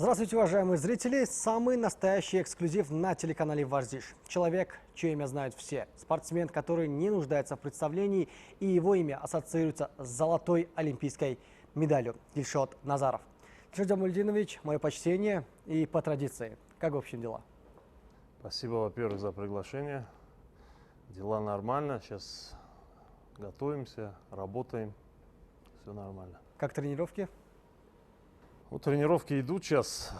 Здравствуйте, уважаемые зрители! Самый настоящий эксклюзив на телеканале «Варзиш». Человек, чье имя знают все. Спортсмен, который не нуждается в представлении, и его имя ассоциируется с золотой олимпийской медалью. Дильшот Назаров. Дильшот Джамальдинович, мое почтение и по традиции. Как в общем дела? Спасибо, во-первых, за приглашение. Дела нормально. Сейчас готовимся, работаем. Все нормально. Как тренировки? Ну, тренировки идут сейчас.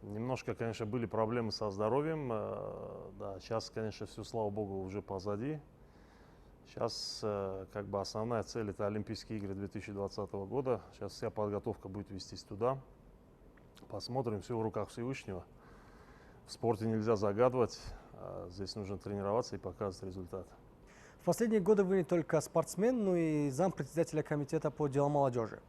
Немножко, конечно, были проблемы со здоровьем. Да, сейчас, конечно, все, слава богу, уже позади. Сейчас как бы основная цель — это Олимпийские игры 2020 года. Сейчас вся подготовка будет вестись туда. Посмотрим, все в руках Всевышнего. В спорте нельзя загадывать. Здесь нужно тренироваться и показывать результат. В последние годы вы не только спортсмен, но и зампредседателя комитета по делам молодежи.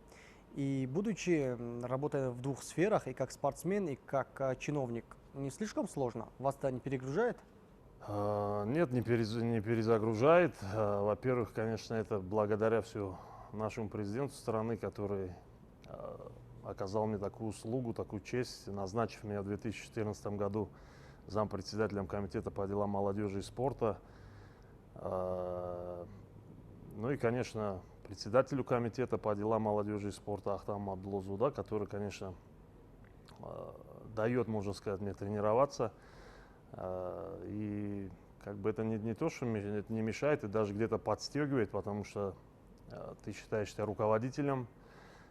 И будучи, работая в двух сферах, и как спортсмен, и как чиновник, не слишком сложно? Вас это не перегружает? Нет, не перезагружает. Во-первых, конечно, это благодаря все нашему президенту страны, который оказал мне такую услугу, такую честь, назначив меня в 2014 году зампредседателем комитета по делам молодежи и спорта. Ну и, конечно, председателю комитета по делам молодежи и спорта Ахтаму Абдуллозуда, который, конечно, дает, можно сказать, мне тренироваться. И как бы это не то, что это не мешает, и даже где-то подстегивает, потому что ты считаешь себя руководителем,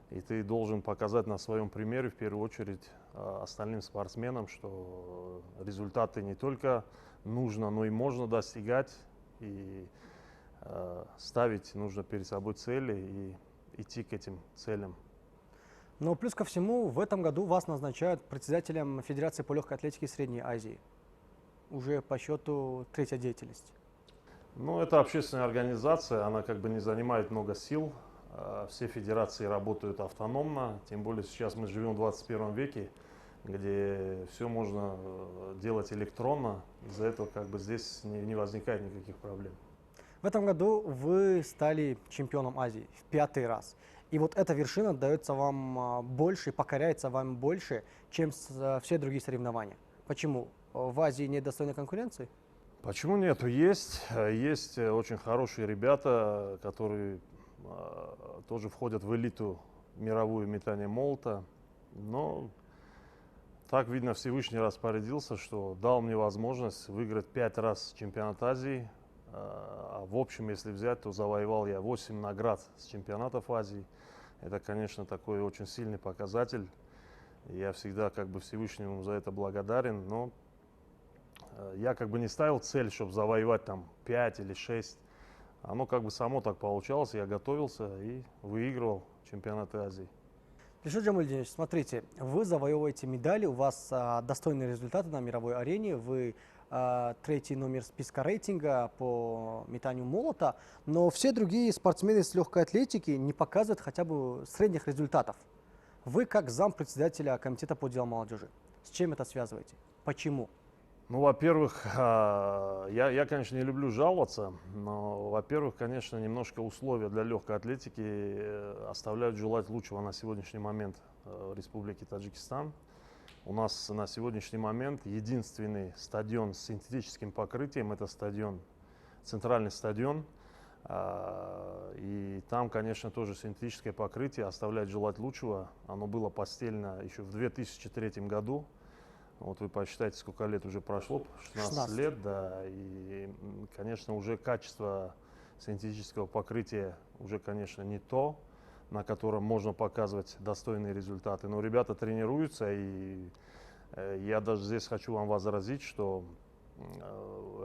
и ты должен показать на своем примере, в первую очередь, остальным спортсменам, что результаты не только нужно, но и можно достигать. И ставить нужно перед собой цели и идти к этим целям. Но плюс ко всему, в этом году вас назначают председателем Федерации по легкой атлетике Средней Азии. Уже по счету третья деятельность. Ну, это общественная организация, она как бы не занимает много сил. Все федерации работают автономно, тем более сейчас мы живем в 21 веке, где все можно делать электронно. Из-за этого как бы здесь не возникает никаких проблем. В этом году вы стали чемпионом Азии в 5-й раз. И вот эта вершина дается вам больше, покоряется вам больше, чем все другие соревнования. Почему? В Азии нет достойной конкуренции? Почему нет? Есть очень хорошие ребята, которые тоже входят в элиту мировую метания молота. Но так, видно, Всевышний распорядился, что дал мне возможность выиграть 5 раз чемпионат Азии. А в общем, если взять, то завоевал я 8 наград с чемпионатов Азии. Это, конечно, такой очень сильный показатель. Я всегда как бы Всевышнему за это благодарен. Но я как бы не ставил цель, чтобы завоевать там 5 или 6. Оно как бы само так получалось. Я готовился и выигрывал чемпионаты Азии. Дильшот Джамальдинович, смотрите, вы завоевываете медали, у вас достойные результаты на мировой арене, вы третий номер списка рейтинга по метанию молота, но все другие спортсмены с легкой атлетики не показывают хотя бы средних результатов. Вы как зампредседателя комитета по делам молодежи, с чем это связываете? Почему? Ну, во-первых, я, конечно, не люблю жаловаться, но, во-первых, конечно, немножко условия для легкой атлетики оставляют желать лучшего на сегодняшний момент в Республике Таджикистан. У нас на сегодняшний момент единственный стадион с синтетическим покрытием – это центральный стадион. И там, конечно, тоже синтетическое покрытие оставляет желать лучшего. Оно было постелено еще в 2003 году. Вот вы посчитайте, сколько лет уже прошло, 16 лет, да, и, конечно, уже качество синтетического покрытия уже, конечно, не то, на котором можно показывать достойные результаты. Но ребята тренируются, и я даже здесь хочу вам возразить, что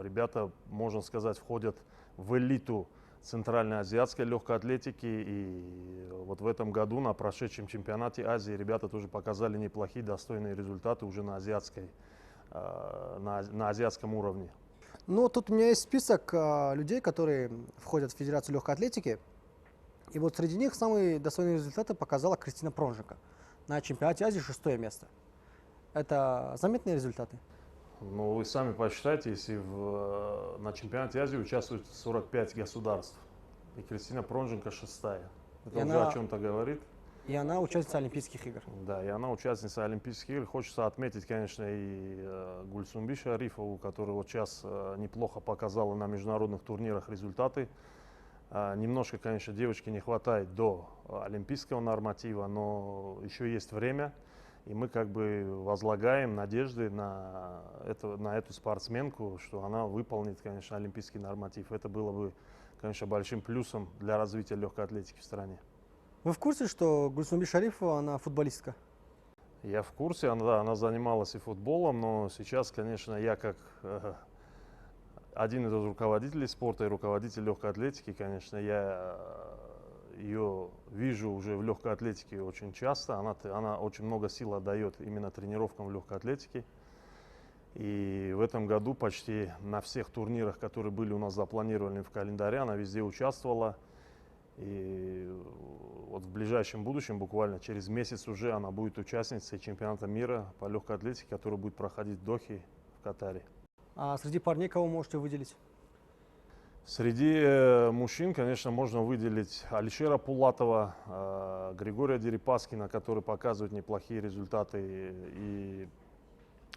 ребята, можно сказать, входят в элиту центральноазиатской легкой атлетики, и вот в этом году на прошедшем чемпионате Азии ребята тоже показали неплохие, достойные результаты уже на азиатском уровне. Ну, тут у меня есть список людей, которые входят в Федерацию легкой атлетики, и вот среди них самые достойные результаты показала Кристина Пронженко. На чемпионате Азии 6-е место. Это заметные результаты? Ну, вы сами посчитайте, если на чемпионате Азии участвует 45 государств, и Кристина Пронженко 6-я. Это уже о чем-то говорит. И она участница Олимпийских игр. Да, и она участница Олимпийских игр. Хочется отметить, конечно, и Гульсумби Шарифову, которая вот сейчас неплохо показала на международных турнирах результаты. Немножко, конечно, девочке не хватает до олимпийского норматива, но еще есть время. И мы как бы возлагаем надежды на эту спортсменку, что она выполнит, конечно, олимпийский норматив. Это было бы, конечно, большим плюсом для развития легкой атлетики в стране. Вы в курсе, что Гульсумби Шарифова, она футболистка? Я в курсе, она занималась и футболом, но сейчас, конечно, я как один из руководителей спорта и руководитель легкой атлетики, конечно, я ее вижу уже в легкой атлетике очень часто. Она очень много сил отдает именно тренировкам в легкой атлетике. И в этом году почти на всех турнирах, которые были у нас запланированы в календаре, она везде участвовала. И вот в ближайшем будущем, буквально через месяц уже, она будет участницей чемпионата мира по легкой атлетике, который будет проходить в Дохе, в Катаре. А среди парней кого можете выделить? Среди мужчин, конечно, можно выделить Алишера Пулатова, Григория Дерипаскина, который показывает неплохие результаты. И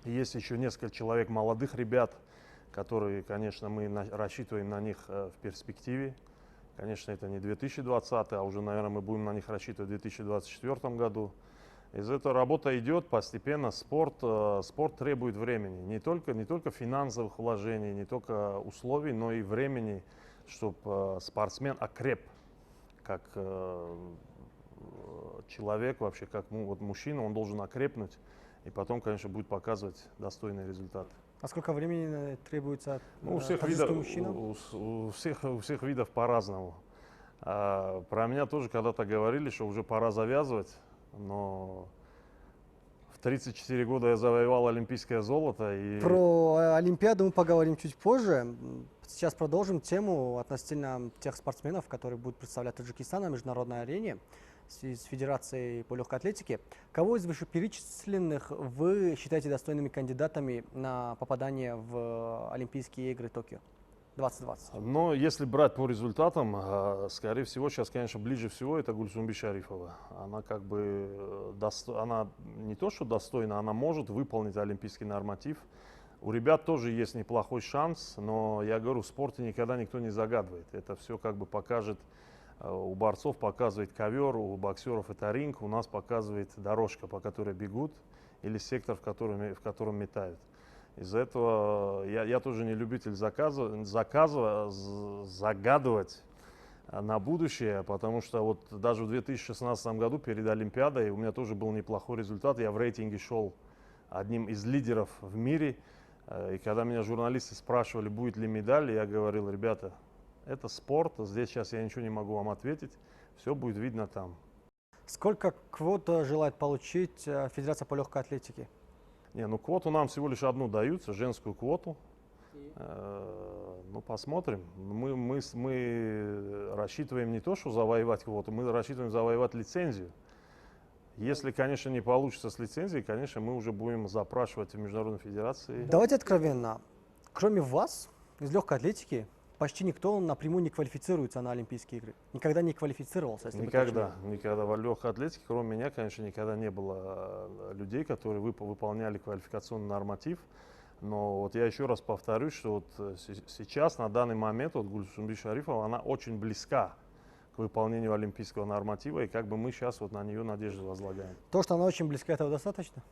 есть еще несколько человек, молодых ребят, которые, конечно, мы рассчитываем на них в перспективе. Конечно, это не 2020, а уже, наверное, мы будем на них рассчитывать в 2024 году. Из этого работа идет постепенно. Спорт требует времени. Не только финансовых вложений, не только условий, но и времени, чтобы спортсмен окреп как человек вообще, как вот мужчина, он должен окрепнуть. И потом, конечно, будет показывать достойный результат. А сколько времени требуется У всех видов по-разному. Про меня тоже когда-то говорили, что уже пора завязывать, но в 34 года я завоевал олимпийское золото. Про Олимпиаду мы поговорим чуть позже. Сейчас продолжим тему относительно тех спортсменов, которые будут представлять Таджикистан на международной арене с Федерацией по легкой атлетике. Кого из вышеперечисленных вы считаете достойными кандидатами на попадание в Олимпийские игры Токио 2020? Но если брать по результатам, скорее всего, сейчас, конечно, ближе всего это Гульсумби Шарифова. Она как бы, она не то что достойна, она может выполнить олимпийский норматив. У ребят тоже есть неплохой шанс, но я говорю, в спорте никогда никто не загадывает. Это все как бы покажет. У борцов показывает ковер, у боксеров это ринг, у нас показывает дорожка, по которой бегут, или сектор, в котором метают. Из-за этого я тоже не любитель загадывать на будущее, потому что вот даже в 2016 году перед Олимпиадой у меня тоже был неплохой результат. Я в рейтинге шел одним из лидеров в мире. И когда меня журналисты спрашивали, будет ли медаль, я говорил, ребята, это спорт, здесь сейчас я ничего не могу вам ответить, все будет видно там. Сколько квот желает получить Федерация по легкой атлетике? Квоту нам всего лишь одну даются, женскую квоту. Посмотрим. Мы рассчитываем не то, что завоевать квоту, мы рассчитываем завоевать лицензию. Если, конечно, не получится с лицензией, конечно, мы уже будем запрашивать в Международной Федерации. Давайте откровенно. Кроме вас, из легкой атлетики, почти никто напрямую не квалифицируется на Олимпийские игры. Никогда не квалифицировался, если никогда в легкой атлетике, кроме меня, конечно, никогда не было людей, которые выполняли квалификационный норматив. Но вот я еще раз повторюсь, что вот сейчас, на данный момент, вот Гульсумби Шарифова, она очень близка к выполнению олимпийского норматива, и как бы мы сейчас вот на нее надежду возлагаем. То, что она очень близка, этого достаточно?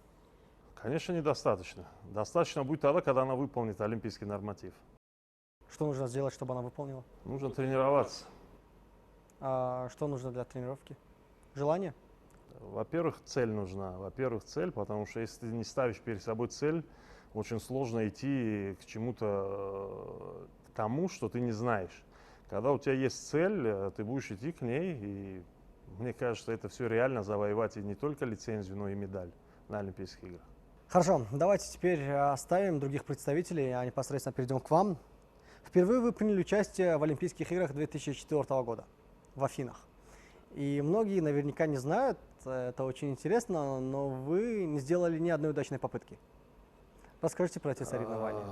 Конечно, недостаточно. Достаточно будет тогда, когда она выполнит олимпийский норматив. Что нужно сделать, чтобы она выполнила? Нужно тренироваться. А что нужно для тренировки? Желание? Во-первых, цель нужна. Во-первых, цель, потому что если ты не ставишь перед собой цель, очень сложно идти к чему-то, к тому, что ты не знаешь. Когда у тебя есть цель, ты будешь идти к ней, и мне кажется, это все реально завоевать и не только лицензию, но и медаль на Олимпийских играх. Хорошо, давайте теперь оставим других представителей, а непосредственно перейдем к вам. Впервые вы приняли участие в Олимпийских играх 2004 года в Афинах. И многие наверняка не знают, это очень интересно, но вы не сделали ни одной удачной попытки. Расскажите про эти соревнования.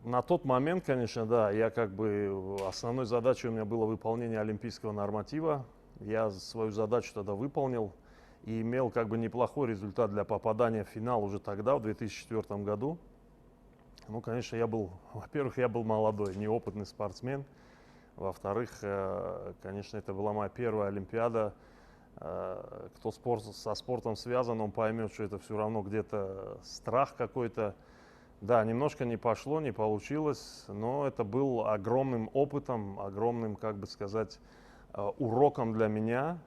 На тот момент, конечно, да, я как бы основной задачей у меня было выполнение олимпийского норматива. Я свою задачу тогда выполнил и имел как бы неплохой результат для попадания в финал уже тогда, в 2004 году. Ну, конечно, во-первых, я был молодой, неопытный спортсмен. Во-вторых, конечно, это была моя первая Олимпиада. Кто со спортом связан, он поймет, что это все равно где-то страх какой-то. Да, немножко не пошло, не получилось, но это был огромным опытом, огромным, как бы сказать, уроком для меня.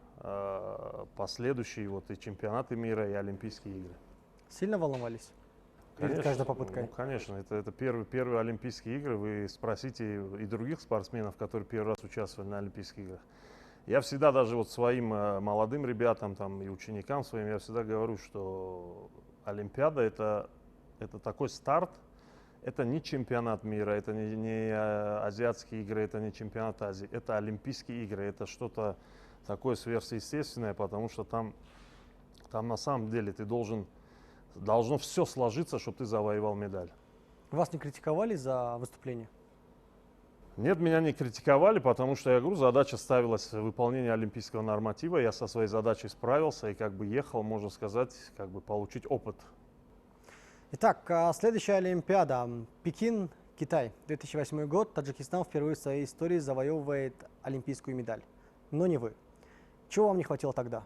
Последующие вот и чемпионаты мира, и Олимпийские игры. Сильно волновались? Перед Конечно, каждой попыткой? ну, конечно, это первые Олимпийские игры. Вы спросите и других спортсменов, которые первый раз участвовали на Олимпийских играх. Я всегда даже вот своим молодым ребятам там, и ученикам своим, я всегда говорю, что Олимпиада это такой старт, это не чемпионат мира, это не азиатские игры, это не чемпионат Азии, это Олимпийские игры, это что-то такое сверхъестественное, потому что там на самом деле должно все сложиться, чтобы ты завоевал медаль. Вас не критиковали за выступление? Нет, меня не критиковали, потому что, я говорю, задача ставилась выполнение олимпийского норматива. Я со своей задачей справился и как бы ехал, можно сказать, как бы получить опыт. Итак, следующая Олимпиада. Пекин, Китай. 2008 год. Таджикистан впервые в своей истории завоевывает олимпийскую медаль. Но не вы. Чего вам не хватило тогда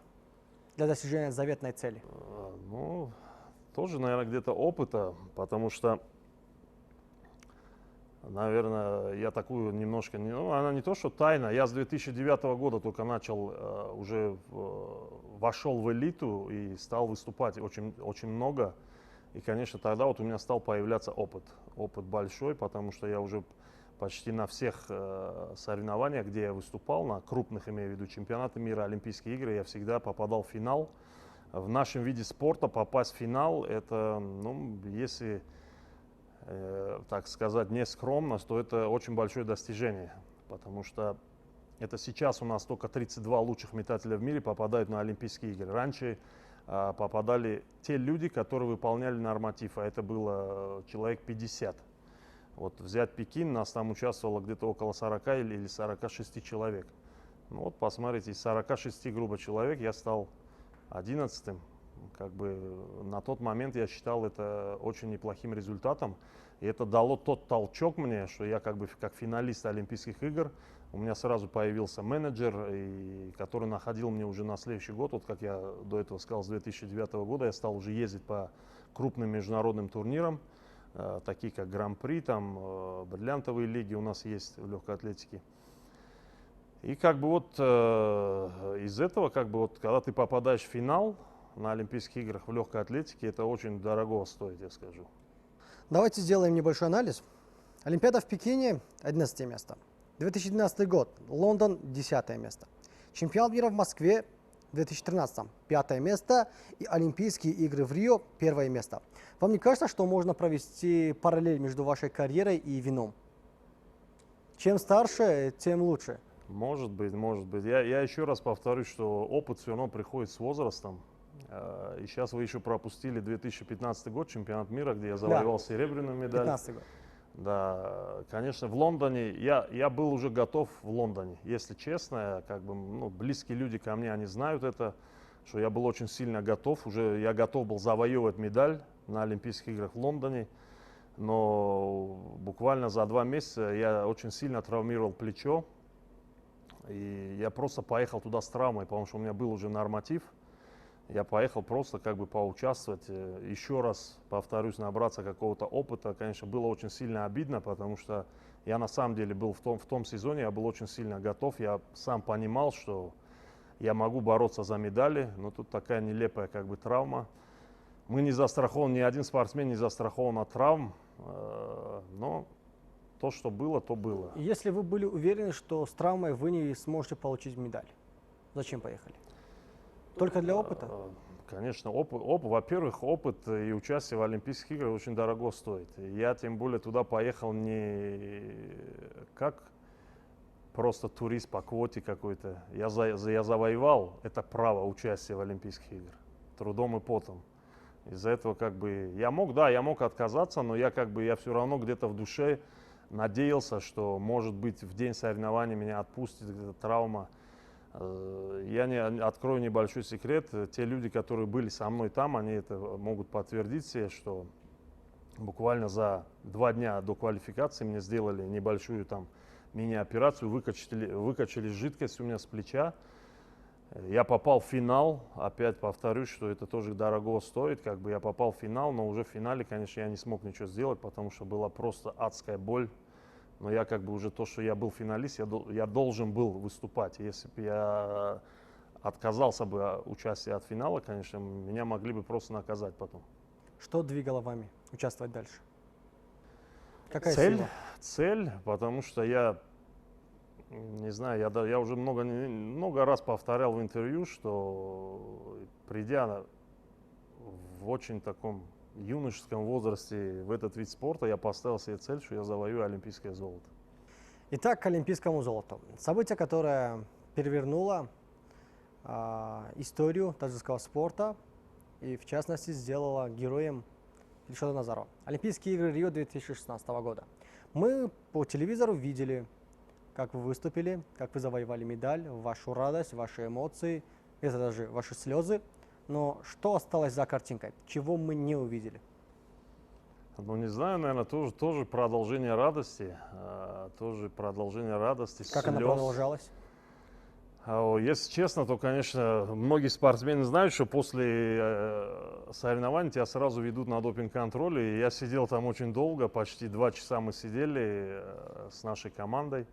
для достижения заветной цели? Ну, тоже, наверное, где-то опыта, потому что, наверное, я такую немножко, она не то, что тайна. Я с 2009 года только начал, уже вошел в элиту и стал выступать очень, очень много. И, конечно, тогда вот у меня стал появляться опыт. Опыт большой, потому что я уже почти на всех соревнованиях, где я выступал, на крупных, имею в виду, чемпионаты мира, Олимпийские игры, я всегда попадал в финал. В нашем виде спорта попасть в финал, это, ну, если, так сказать, не скромность, то это очень большое достижение. Потому что это сейчас у нас только 32 лучших метателя в мире попадают на Олимпийские игры. Раньше попадали те люди, которые выполняли норматив, а это было человек 50. Вот взять Пекин, нас там участвовало где-то около 40 или 46 человек. Ну вот посмотрите, из 46 грубо человек я стал 11-м. Как бы на тот момент я считал это очень неплохим результатом. И это дало тот толчок мне, что я как бы как финалист Олимпийских игр, у меня сразу появился менеджер, который находил мне уже на следующий год. Вот как я до этого сказал, с 2009 года я стал уже ездить по крупным международным турнирам, такие как Гран-при, там бриллиантовые лиги у нас есть в легкой атлетике. И как бы вот из этого, как бы вот, когда ты попадаешь в финал на Олимпийских играх в легкой атлетике, это очень дорого стоит, я скажу. Давайте сделаем небольшой анализ. Олимпиада в Пекине – 11 место. 2012 год. Лондон – 10 место. Чемпионат мира в Москве 2013 – 5 место. И Олимпийские игры в Рио – 1 место. Вам не кажется, что можно провести параллель между вашей карьерой и вином? Чем старше, тем лучше. Может быть, может быть. Я еще раз повторюсь, что опыт все равно приходит с возрастом. И сейчас вы еще пропустили 2015 год, чемпионат мира, где я завоевал серебряную медаль. 15 год. Да, конечно, в Лондоне, я был уже готов в Лондоне, если честно, как бы, ну, близкие люди ко мне, они знают это, что я был очень сильно готов, уже я готов был завоевывать медаль на Олимпийских играх в Лондоне, но буквально за 2 месяца я очень сильно травмировал плечо, и я просто поехал туда с травмой, потому что у меня был уже норматив. Я поехал просто как бы поучаствовать, еще раз, повторюсь, набраться какого-то опыта. Конечно, было очень сильно обидно, потому что я на самом деле был в том сезоне, я был очень сильно готов. Я сам понимал, что я могу бороться за медали, но тут такая нелепая как бы травма. Мы не застрахованы, ни один спортсмен не застрахован от травм, но то, что было, то было. Если вы были уверены, что с травмой вы не сможете получить медаль, зачем поехали? Только для опыта? Конечно, во-первых, опыт и участие в Олимпийских играх очень дорого стоит. Я тем более туда поехал не как просто турист по квоте какой-то. Я завоевал это право участия в Олимпийских играх трудом и потом. Из-за этого как бы я мог отказаться, но я все равно где-то в душе надеялся, что может быть в день соревнований меня отпустит эта травма. Я не открою небольшой секрет. Те люди, которые были со мной там, они это могут подтвердить себе, что буквально за 2 дня до квалификации мне сделали небольшую там мини-операцию, выкачали жидкость у меня с плеча. Я попал в финал, опять повторюсь, что это тоже дорого стоит, как бы я попал в финал, но уже в финале, конечно, я не смог ничего сделать, потому что была просто адская боль. Но я как бы уже то, что я был финалист, я должен был выступать. Если бы я отказался бы от участия от финала, конечно, меня могли бы просто наказать потом. Что двигало вами участвовать дальше? Какая Цель, сила? цель, потому что я не знаю, я уже много раз повторял в интервью, что придя в очень таком юношеском возрасте в этот вид спорта, я поставил себе цель, что я завоюю олимпийское золото. Итак, к олимпийскому золоту. Событие, которое перевернуло историю таджикского спорта и, в частности, сделало героем Ильшода Назарова. Олимпийские игры Рио 2016 года. Мы по телевизору видели, как вы выступили, как вы завоевали медаль, вашу радость, ваши эмоции, это даже ваши слезы. Но что осталось за картинкой? Чего мы не увидели? Ну, не знаю, наверное, тоже продолжение радости, Как она слез. продолжалась? Если честно, то, конечно, многие спортсмены знают, что после соревнований тебя сразу ведут на допинг-контроль. И я сидел там очень долго, почти 2 часа мы сидели с нашей командой.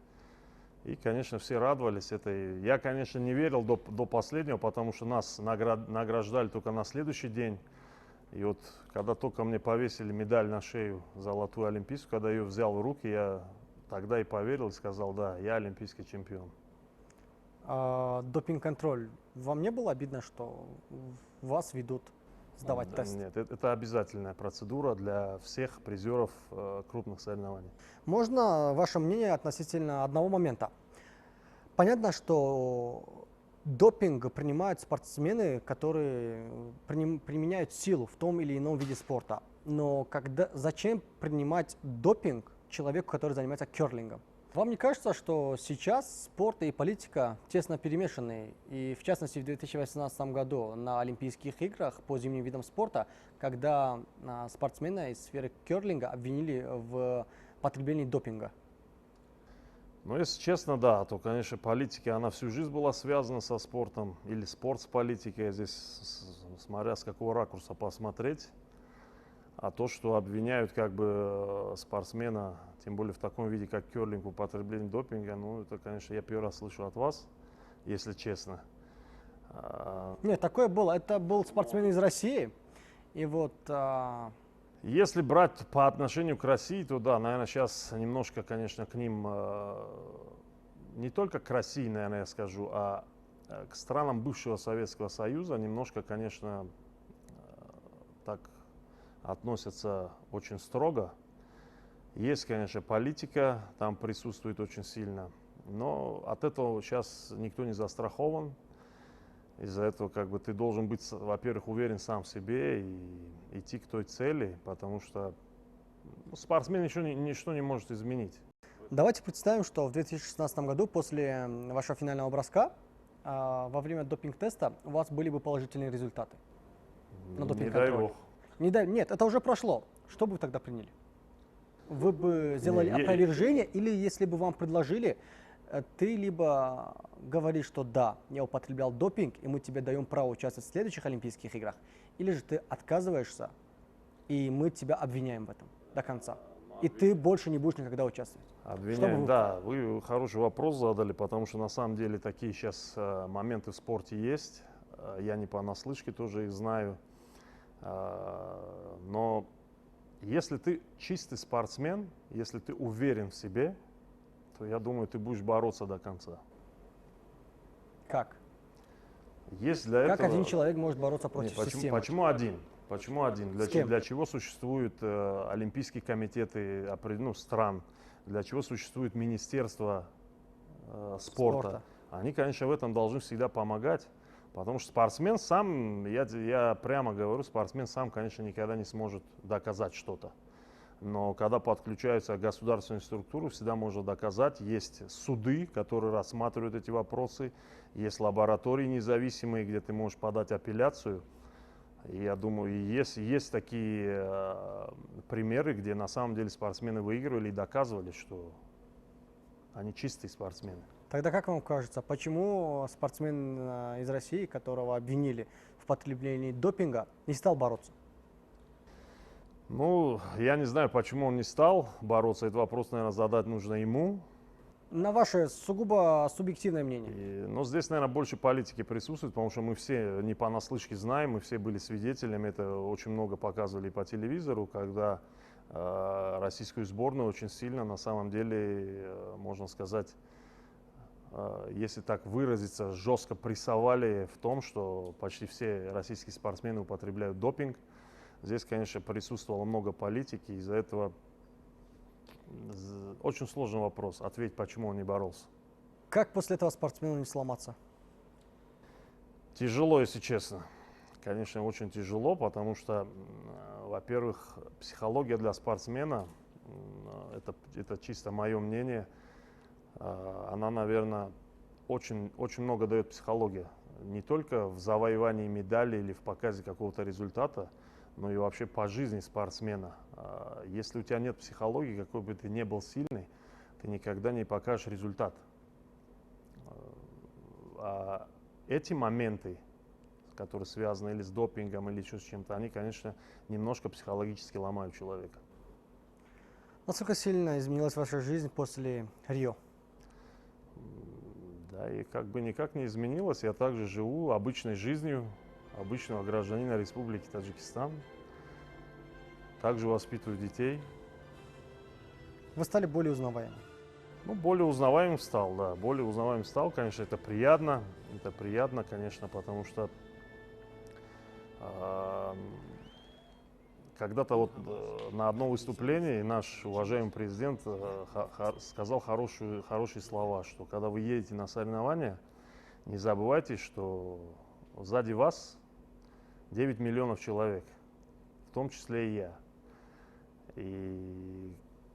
И, конечно, все радовались этой. Я, конечно, не верил до последнего, потому что нас награждали только на следующий день. И вот, когда только мне повесили медаль на шею, золотую олимпийскую, когда ее взял в руки, я тогда и поверил и сказал, да, я олимпийский чемпион. Допинг-контроль. Вам не было обидно, что вас ведут сдавать тест? Нет, это обязательная процедура для всех призеров крупных соревнований. Можно ваше мнение относительно одного момента? Понятно, что допинг принимают спортсмены, которые применяют силу в том или ином виде спорта. Но зачем принимать допинг человеку, который занимается керлингом? Вам не кажется, что сейчас спорт и политика тесно перемешаны? И в частности в 2018 году на Олимпийских играх по зимним видам спорта, когда спортсмена из сферы керлинга обвинили в потреблении допинга? Ну, если честно, да, то, конечно, политика, она всю жизнь была связана со спортом, или спорт с политикой, здесь смотря с какого ракурса посмотреть. А то, что обвиняют как бы спортсмена, тем более в таком виде, как керлинг, в употреблении допинга, ну, это, конечно, я первый раз слышу от вас, если честно. Нет, такое было. Это был спортсмен из России. И вот... Если брать по отношению к России, то да, наверное, сейчас немножко, конечно, к ним, не только к России, наверное, я скажу, а к странам бывшего Советского Союза немножко, конечно, так относятся очень строго. Есть, конечно, политика, там присутствует очень сильно, но от этого сейчас никто не застрахован. Из-за этого как бы ты должен быть, во-первых, уверен сам в себе и идти к той цели, потому что спортсмен ничто не может изменить. Давайте представим, что в 2016 году после вашего финального броска во время допинг-теста у вас были бы положительные результаты на допинг-контроле. Не дай бог. Нет, это уже прошло. Что бы вы тогда приняли? Вы бы сделали опровержение, или если бы вам предложили, ты либо говоришь, что да, я употреблял допинг, и мы тебе даем право участвовать в следующих Олимпийских играх, или же ты отказываешься, и мы тебя обвиняем в этом до конца. И ты больше не будешь никогда участвовать. Обвиняем, да, вы хороший вопрос задали, потому что на самом деле такие сейчас моменты в спорте есть. Я не понаслышке тоже их знаю. Но если ты чистый спортсмен, если ты уверен в себе, то я думаю, ты будешь бороться до конца. Как? Есть для как этого... один человек может бороться против системы? Почему один? Почему один? Для чего существуют олимпийские комитеты стран? Для чего существует министерство спорта? Они, конечно, в этом должны всегда помогать. Потому что спортсмен сам, я прямо говорю, спортсмен сам, конечно, никогда не сможет доказать что-то. Но когда подключаются государственные структуры, всегда можно доказать. Есть суды, которые рассматривают эти вопросы. Есть лаборатории независимые, где ты можешь подать апелляцию. И я думаю, есть такие примеры, где на самом деле спортсмены выигрывали и доказывали, что они чистые спортсмены. Тогда как вам кажется, почему спортсмен из России, которого обвинили в потреблении допинга, не стал бороться? Ну, я не знаю, почему он не стал бороться. Этот вопрос, наверное, задать нужно ему. На ваше сугубо субъективное мнение. Но здесь, наверное, больше политики присутствует, потому что мы все не понаслышке знаем, мы все были свидетелями. Это очень много показывали по телевизору, когда российскую сборную очень сильно, на самом деле, можно сказать, если так выразиться, жестко прессовали в том, что почти все российские спортсмены употребляют допинг. Здесь, конечно, присутствовало много политики, из-за этого очень сложный вопрос, ответить, почему он не боролся. Как после этого спортсмену не сломаться? Тяжело, если честно. Конечно, очень тяжело, потому что, во-первых, психология для спортсмена, это чисто мое мнение, она, наверное, очень много дает психология. Не только в завоевании медали или в показе какого-то результата, но и вообще по жизни спортсмена. Если у тебя нет психологии, какой бы ты ни был сильный, ты никогда не покажешь результат. А эти моменты, которые связаны или с допингом, или еще с чем-то, они, конечно, немножко психологически ломают человека. Насколько сильно изменилась ваша жизнь после Рио? Да, и как бы никак не изменилось. Я также живу обычной жизнью обычного гражданина Республики Таджикистан. Также воспитываю детей. Вы стали более узнаваемым. Ну, более узнаваемым стал, да. Более узнаваемым стал, конечно, это приятно. Это приятно, конечно, потому что когда-то вот на одном выступлении наш уважаемый президент сказал хорошие слова, что когда вы едете на соревнования, не забывайте, что сзади вас 9 миллионов человек, в том числе и я. И,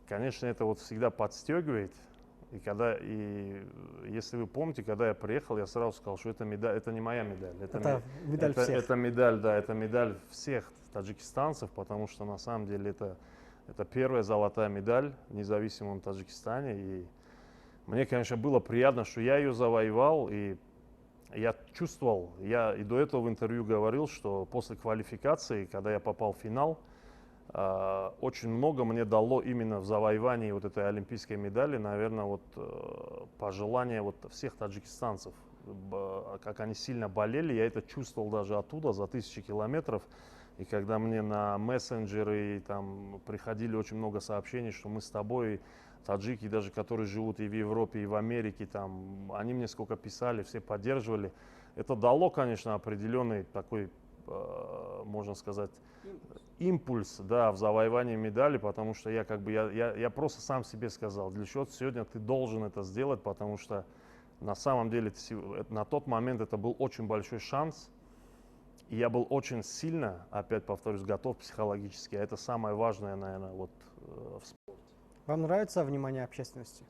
конечно, это вот всегда подстегивает. И если вы помните, когда я приехал, я сразу сказал, что это медаль, это не моя медаль. Это медаль всех. Это медаль, да, это медаль всех таджикистанцев, потому что на самом деле это первая золотая медаль в независимом Таджикистане. И мне, конечно, было приятно, что я ее завоевал. И я чувствовал, я и до этого в интервью говорил, что после квалификации, когда я попал в финал, очень много мне дало именно в завоевании вот этой олимпийской медали, наверное, вот пожелание вот всех таджикистанцев, как они сильно болели, я это чувствовал даже оттуда, за тысячи километров. И когда мне на мессенджеры там приходили очень много сообщений, что мы с тобой, таджики, даже которые живут и в Европе, и в Америке, там, они мне сколько писали, все поддерживали. Это дало, конечно, определенный такой, можно сказать, импульс, да, в завоевании медали, потому что я просто сам себе сказал, для чего сегодня ты должен это сделать, потому что на самом деле на тот момент это был очень большой шанс, и я был очень сильно, опять повторюсь, готов психологически, а это самое важное, наверное, вот в спорте. Вам нравится внимание общественности?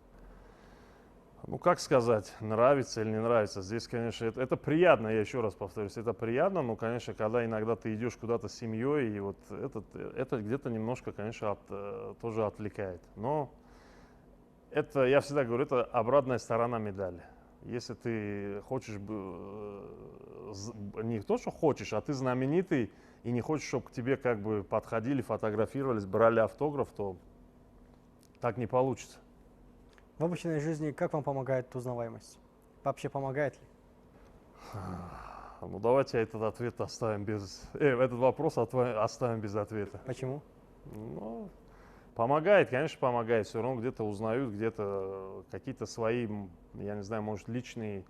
Ну, как сказать, нравится или не нравится. Здесь, конечно, это приятно, я еще раз повторюсь, это приятно, но, конечно, когда иногда ты идешь куда-то с семьей, и вот это где-то немножко, конечно, тоже отвлекает. Но это, я всегда говорю, это обратная сторона медали. Если ты хочешь, не то, что хочешь, а ты знаменитый, и не хочешь, чтобы к тебе как бы подходили, фотографировались, брали автограф, то так не получится. В обычной жизни как вам помогает узнаваемость? Вообще помогает ли? Ну давайте этот ответ оставим без... этот вопрос оставим без ответа. Почему? Ну, помогает, конечно, помогает. Все равно где-то узнают, где-то какие-то свои, я не знаю, может, личные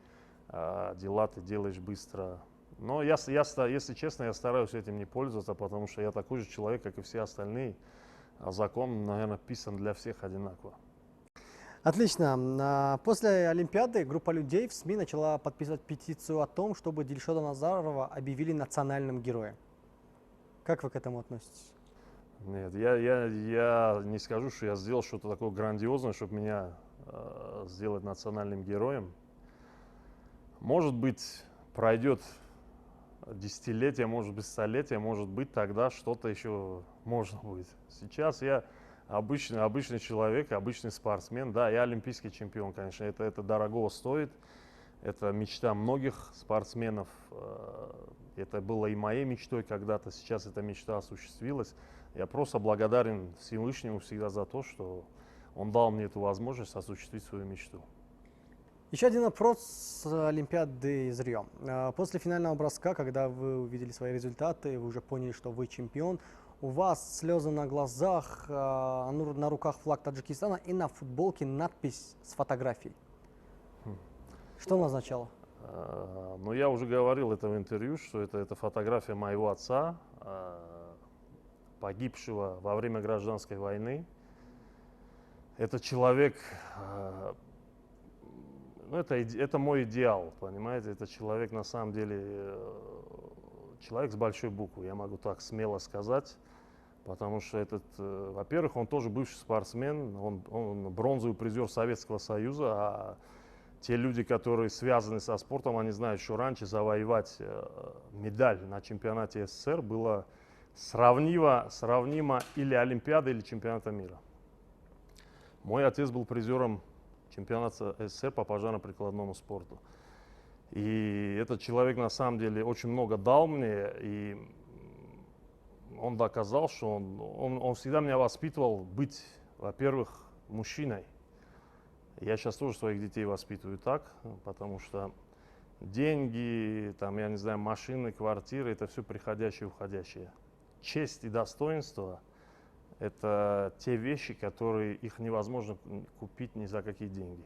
дела ты делаешь быстро. Но если честно, я стараюсь этим не пользоваться, потому что я такой же человек, как и все остальные. А закон, наверное, писан для всех одинаково. Отлично. После Олимпиады группа людей в СМИ начала подписывать петицию о том, чтобы Дильшода Назарова объявили национальным героем. Как вы к этому относитесь? Нет, я не скажу, что я сделал что-то такое грандиозное, чтобы меня сделать национальным героем. Может быть, пройдет десятилетие, может быть, столетие, может быть, тогда что-то еще можно будет. Сейчас я обычный человек, обычный спортсмен. Да, я олимпийский чемпион, конечно, это дорого стоит. Это мечта многих спортсменов. Это было и моей мечтой когда-то, сейчас эта мечта осуществилась. Я просто благодарен Всевышнему всегда за то, что он дал мне эту возможность осуществить свою мечту. Еще один вопрос с Олимпиады из Рио. После финального броска, когда вы увидели свои результаты, вы уже поняли, что вы чемпион, у вас слезы на глазах, на руках флаг Таджикистана и на футболке надпись с фотографией. Что она означала? Ну, я уже говорил это в интервью, что это фотография моего отца, погибшего во время гражданской войны. Это человек, ну, это мой идеал, понимаете? Это человек, на самом деле, человек с большой буквы, я могу так смело сказать. Потому что во-первых, он тоже бывший спортсмен, он бронзовый призер Советского Союза, а те люди, которые связаны со спортом, они знают, что раньше завоевать медаль на чемпионате СССР было сравнимо или Олимпиада, или чемпионата мира. Мой отец был призером чемпионата СССР по пожарно-прикладному спорту. И этот человек на самом деле очень много дал мне, и он доказал, что он всегда меня воспитывал быть, во-первых, мужчиной. Я сейчас тоже своих детей воспитываю так, потому что деньги, там, я не знаю, машины, квартиры, это все приходящее и уходящее. Честь и достоинство – это те вещи, которые их невозможно купить ни за какие деньги.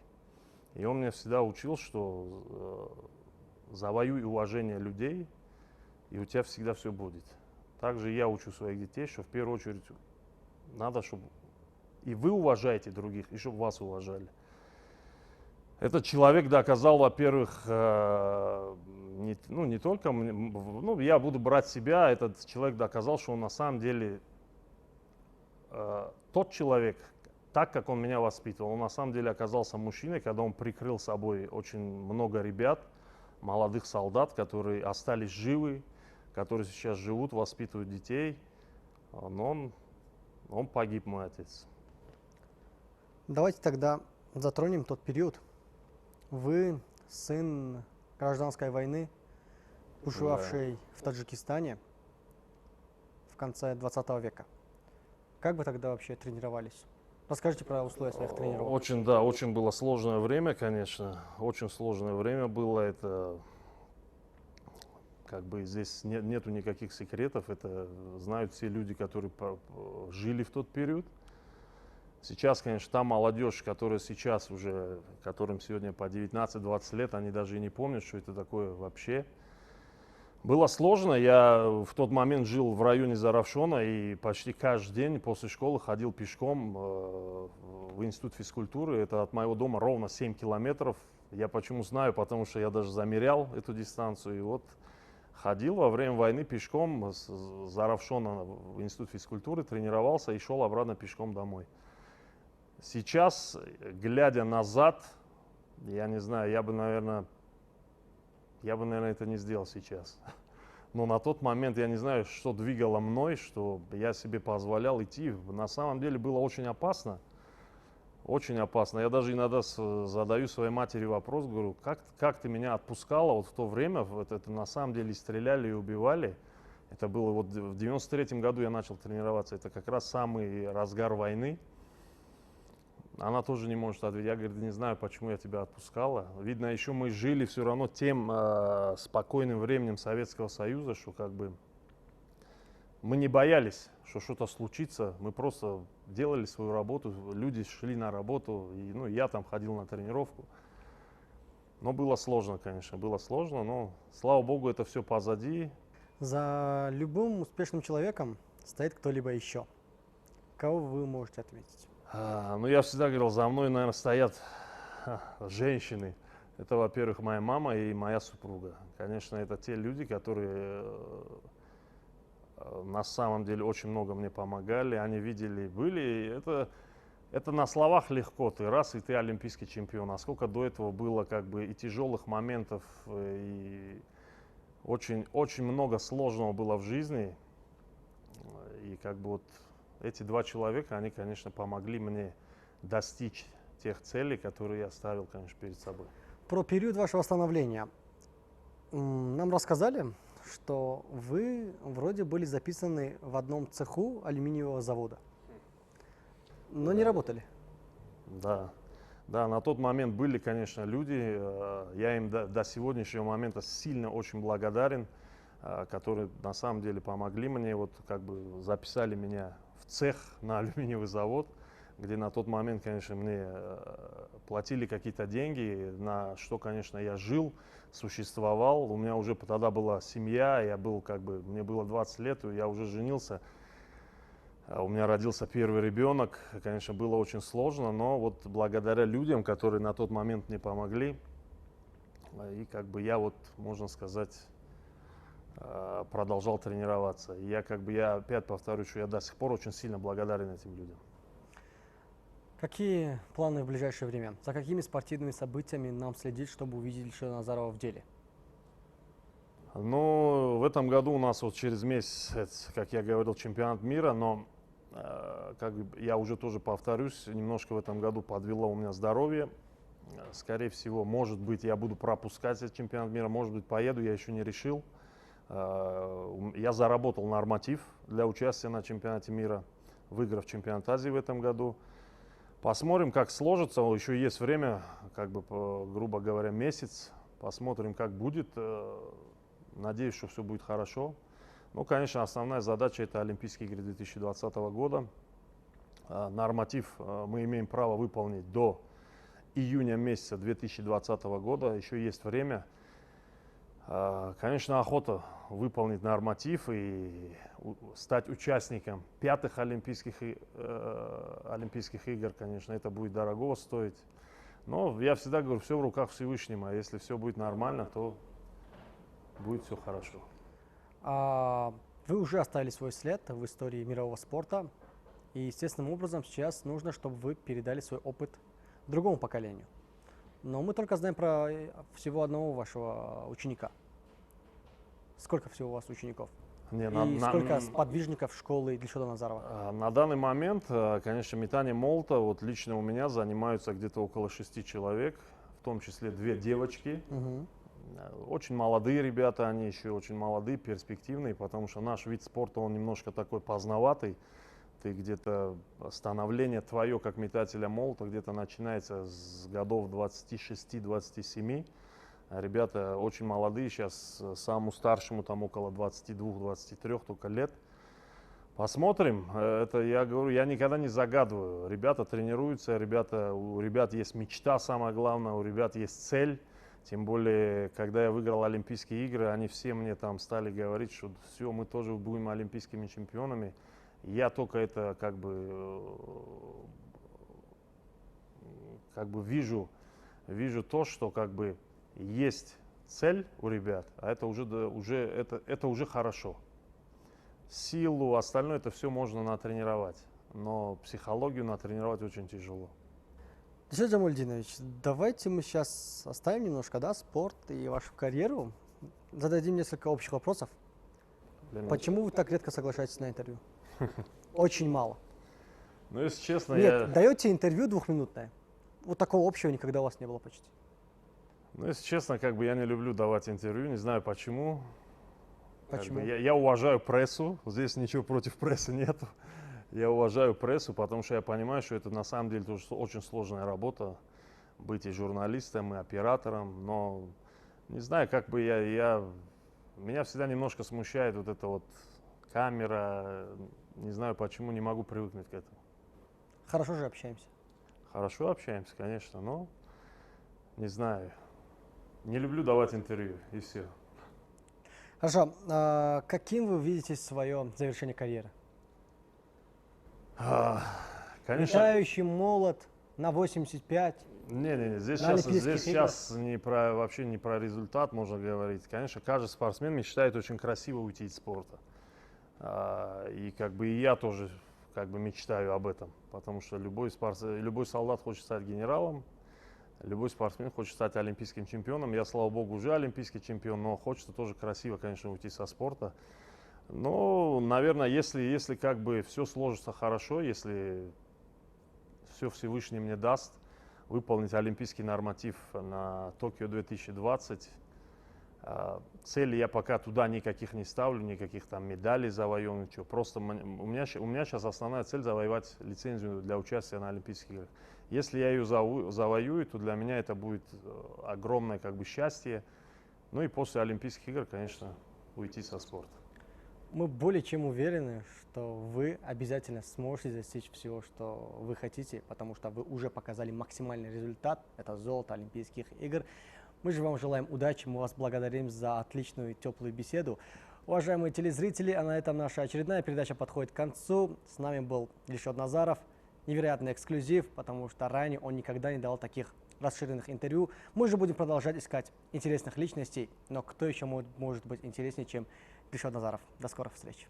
И он меня всегда учил, что завоюй уважение людей, и у тебя всегда все будет. Также я учу своих детей, что в первую очередь надо, чтобы и вы уважаете других, и чтобы вас уважали. Этот человек доказал, во-первых, не только мне, ну, я буду брать себя, этот человек доказал, что он на самом деле тот человек, так как он меня воспитывал, он на самом деле оказался мужчиной, когда он прикрыл собой очень много ребят, молодых солдат, которые остались живы, которые сейчас живут, воспитывают детей, но он погиб, мой отец. Давайте тогда затронем тот период. Вы сын гражданской войны, бушевавший в Таджикистане в конце 20 века. Как вы тогда вообще тренировались? Расскажите про условия своих тренировок. Очень было сложное время, конечно. Очень сложное время было. Это как бы здесь нету никаких секретов. Это знают все люди, которые жили в тот период. Сейчас, конечно, та молодежь, которая сейчас уже, которым сегодня по 19-20 лет, они даже и не помнят, что это такое вообще. Было сложно. Я в тот момент жил в районе Заравшона и почти каждый день после школы ходил пешком в институт физкультуры. Это от моего дома ровно 7 километров. Я почему знаю, потому что я даже замерял эту дистанцию. И вот ходил во время войны пешком с Заравшона в институт физкультуры, тренировался и шел обратно пешком домой. Сейчас, глядя назад, я не знаю, я бы, наверное, это не сделал сейчас. Но на тот момент я не знаю, что двигало мной, что я себе позволял идти. На самом деле было очень опасно. Очень опасно. Я даже иногда задаю своей матери вопрос, говорю, как ты меня отпускала вот в то время, это на самом деле стреляли и убивали. Это было вот в 93-м году я начал тренироваться, это как раз самый разгар войны. Она тоже не может ответить. Я, говорю, не знаю, почему я тебя отпускала. Видно, еще мы жили все равно тем спокойным временем Советского Союза, что как бы мы не боялись, что что-то случится. Мы просто делали свою работу, люди шли на работу, и, ну, я там ходил на тренировку. Но было сложно, конечно, было сложно, но, слава богу, это все позади. За любым успешным человеком стоит кто-либо еще. Кого вы можете ответить? Ну, я всегда говорил, за мной, наверное, стоят женщины. Это, во-первых, моя мама и моя супруга. Конечно, это те люди, которые на самом деле очень много мне помогали, они видели, были, это на словах легко, ты раз, и ты олимпийский чемпион, а сколько до этого было как бы и тяжелых моментов, и очень много сложного было в жизни, и как бы вот эти два человека, они, конечно, помогли мне достичь тех целей, которые я ставил, конечно, перед собой. Про период вашего становления. Нам рассказали, что вы вроде были записаны в одном цеху алюминиевого завода, но не Да. работали. Да, да, на тот момент были, конечно, люди, я им до сегодняшнего момента сильно очень благодарен, которые на самом деле помогли мне, вот как бы записали меня в цех на алюминиевый завод, где на тот момент, конечно, мне платили какие-то деньги, на что, конечно, я жил, существовал. У меня уже тогда была семья, я был как бы, мне было 20 лет, и я уже женился. У меня родился первый ребенок, конечно, было очень сложно, но вот благодаря людям, которые на тот момент мне помогли, и как бы я вот, можно сказать, продолжал тренироваться. И я опять повторюсь, что я до сих пор очень сильно благодарен этим людям. Какие планы в ближайшее время? За какими спортивными событиями нам следить, чтобы увидеть Ильшата Назарова в деле? Ну, в этом году у нас вот через месяц, как я говорил, чемпионат мира, но как я уже тоже повторюсь, немножко в этом году подвело у меня здоровье. Скорее всего, может быть, я буду пропускать этот чемпионат мира, может быть, поеду, я еще не решил. Я заработал норматив для участия на чемпионате мира, выиграв чемпионат Азии в этом году. Посмотрим, как сложится, еще есть время, как бы, грубо говоря, месяц. Посмотрим, как будет. Надеюсь, что все будет хорошо. Ну, конечно, основная задача – это Олимпийские игры 2020 года. Норматив мы имеем право выполнить до июня месяца 2020 года. Еще есть время. Конечно, охота выполнить норматив и стать участником пятых Олимпийских игр, конечно, это будет дорого стоить. Но я всегда говорю, все в руках Всевышнего. Если все будет нормально, то будет все хорошо. Вы уже оставили свой след в истории мирового спорта, и естественным образом сейчас нужно, чтобы вы передали свой опыт другому поколению. Но мы только знаем про всего одного вашего ученика. Сколько всего у вас учеников? И сколько сподвижников школы Ильшата Назарова? На данный момент, конечно, метанием молота, вот лично у меня занимаются где-то около 6 человек, в том числе 2 девочки. Очень молодые ребята, они еще очень молодые, перспективные, потому что наш вид спорта, он немножко такой поздноватый. Ты где-то, становление твое, как метателя молота, где-то начинается с годов 26-27. Ребята очень молодые, сейчас самому старшему там около 22-23 только лет. Посмотрим, это я говорю, я никогда не загадываю. Ребята тренируются, у ребят есть мечта, самое главное, у ребят есть цель. Тем более, когда я выиграл Олимпийские игры, они все мне там стали говорить, что все, мы тоже будем олимпийскими чемпионами. Я только это как бы вижу то, что как бы есть цель у ребят, а это уже хорошо. Силу, остальное это все можно натренировать, но психологию натренировать очень тяжело. Ильшат Джамальдинович, давайте мы сейчас оставим немножко, да, спорт и вашу карьеру. Зададим несколько общих вопросов. Почему вы так редко соглашаетесь на интервью? Очень мало. Ну, если честно, Нет, даете интервью двухминутное. Вот такого общего никогда у вас не было почти. Ну, если честно, как бы я не люблю давать интервью, не знаю почему. Почему? Я уважаю прессу, здесь ничего против прессы нету. Я уважаю прессу, потому что я понимаю, что это на самом деле тоже очень сложная работа, быть и журналистом, и оператором, но не знаю, как бы меня всегда немножко смущает вот эта вот камера, не знаю почему, не могу привыкнуть к этому. Хорошо же общаемся. Хорошо общаемся, конечно, но не знаю, не люблю давать интервью, и все. Хорошо, каким вы видите свое завершение карьеры? Конечно. Летающий молот на 85. Не, здесь На сейчас вообще не про результат можно говорить. Конечно, каждый спортсмен мечтает очень красиво уйти из спорта. И как бы и я тоже как бы мечтаю об этом, потому что любой солдат хочет стать генералом, любой спортсмен хочет стать олимпийским чемпионом. Я, слава богу, уже олимпийский чемпион, но хочется тоже красиво, конечно, уйти со спорта. Но, наверное, если как бы все сложится хорошо, если все Всевышний мне даст выполнить олимпийский норматив на Токио 2020, цели я пока туда никаких не ставлю, никаких там медалей завоевывать, ничего. Просто у меня сейчас основная цель завоевать лицензию для участия на Олимпийских играх. Если я ее завоюю, то для меня это будет огромное как бы счастье. Ну и после Олимпийских игр, конечно, уйти со спорта. Мы более чем уверены, что вы обязательно сможете достичь всего, что вы хотите, потому что вы уже показали максимальный результат. Это золото Олимпийских игр. Мы же вам желаем удачи, мы вас благодарим за отличную теплую беседу. Уважаемые телезрители, а на этом наша очередная передача подходит к концу. С нами был Дильшод Назаров. Невероятный эксклюзив, потому что ранее он никогда не давал таких расширенных интервью. Мы же будем продолжать искать интересных личностей, но кто еще может быть интереснее, чем Дильшод Назаров. До скорых встреч.